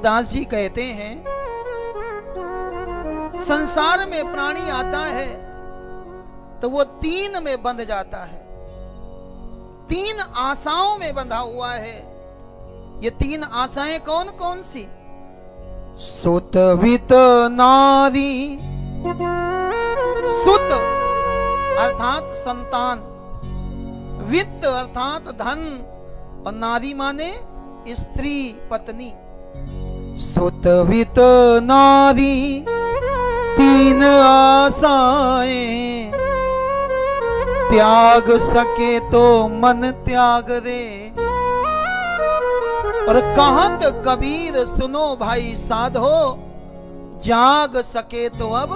सूरदास जी कहते हैं, संसार में प्राणी आता है तो वो तीन में बंध जाता है, तीन आशाओं में बंधा हुआ है। ये तीन आशाएं कौन कौन सी? सुत वित नारी। सुत अर्थात संतान, वित्त अर्थात धन, और नारी माने स्त्री पत्नी। सुत वित नारी तीन आशाएं, त्याग सके तो मन त्याग दे। और कहत कबीर सुनो भाई साधो, जाग सके तो अब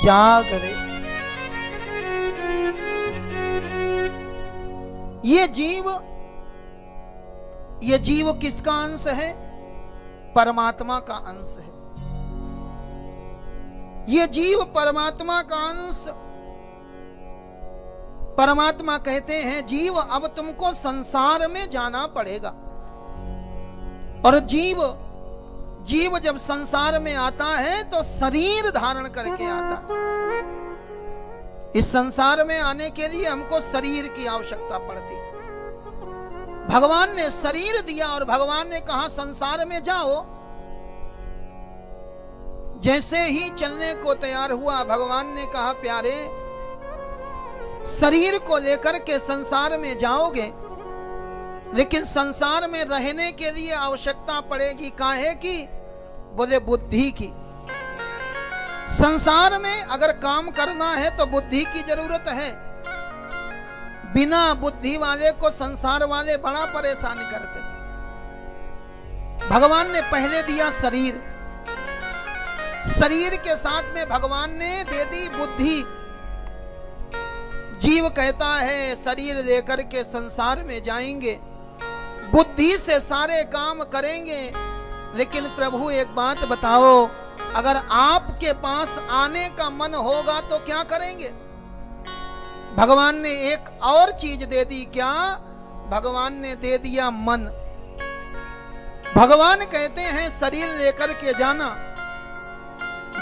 जाग रे। ये जीव किसका अंश है? परमात्मा का अंश है। ये जीव परमात्मा का अंश। परमात्मा कहते हैं, जीव अब तुमको संसार में जाना पड़ेगा। और जीव जब संसार में आता है तो शरीर धारण करके आता है। इस संसार में आने के लिए हमको शरीर की आवश्यकता पड़ती है। भगवान ने शरीर दिया और भगवान ने कहा संसार में जाओ। जैसे ही चलने को तैयार हुआ, भगवान ने कहा प्यारे, शरीर को लेकर के संसार में जाओगे, लेकिन संसार में रहने के लिए आवश्यकता पड़ेगी काहे की? बोले बुद्धि की। संसार में अगर काम करना है तो बुद्धि की जरूरत है। बिना बुद्धि वाले को संसार वाले बड़ा परेशान करते। भगवान ने पहले दिया शरीर, शरीर के साथ में भगवान ने दे दी बुद्धि। जीव कहता है शरीर लेकर के संसार में जाएंगे, बुद्धि से सारे काम करेंगे। लेकिन प्रभु एक बात बताओ, अगर आपके पास आने का मन होगा तो क्या करेंगे? भगवान ने एक और चीज दे दी। क्या? भगवान ने दे दिया मन। भगवान कहते हैं शरीर लेकर के जाना,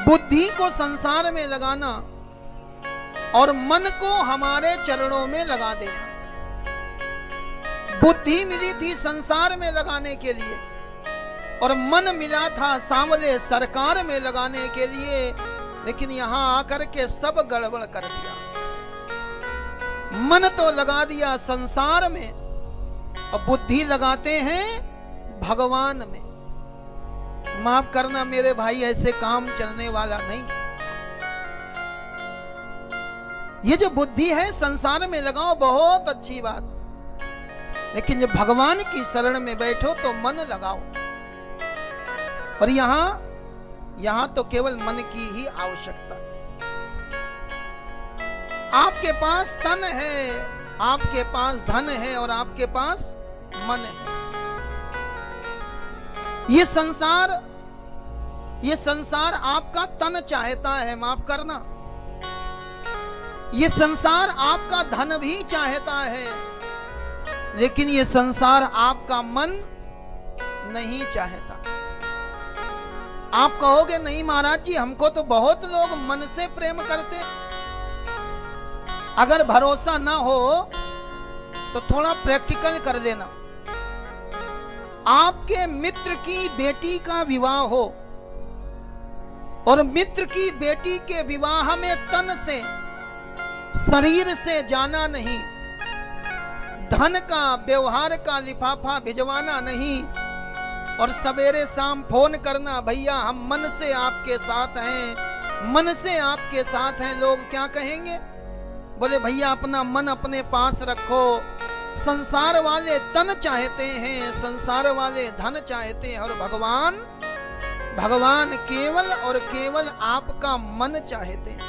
बुद्धि को संसार में लगाना और मन को हमारे चरणों में लगा देना। बुद्धि मिली थी संसार में लगाने के लिए और मन मिला था सांवले सरकार में लगाने के लिए, लेकिन यहां आकर के सब गड़बड़ कर दिया। मन तो लगा दिया संसार में और बुद्धि लगाते हैं भगवान में। माफ करना मेरे भाई, ऐसे काम चलने वाला नहीं। ये जो बुद्धि है संसार में लगाओ, बहुत अच्छी बात, लेकिन जब भगवान की शरण में बैठो तो मन लगाओ। और यहां तो केवल मन की ही आवश्यकता। आपके पास तन है, आपके पास धन है और आपके पास मन है। ये संसार आपका तन चाहता है, माफ करना। ये संसार आपका धन भी चाहता है, लेकिन ये संसार आपका मन नहीं चाहता। आप कहोगे नहीं महाराज जी, हमको तो बहुत लोग मन से प्रेम करते। अगर भरोसा ना हो तो थोड़ा प्रैक्टिकल कर लेना। आपके मित्र की बेटी का विवाह हो और मित्र की बेटी के विवाह में तन से, शरीर से जाना नहीं, धन का व्यवहार का लिफाफा भिजवाना नहीं और सवेरे शाम फोन करना, भैया हम मन से आपके साथ हैं, मन से आपके साथ हैं। लोग क्या कहेंगे? बोले भैया अपना मन अपने पास रखो। संसार वाले तन चाहते हैं, संसार वाले धन चाहते हैं, और भगवान केवल और केवल आपका मन चाहते हैं।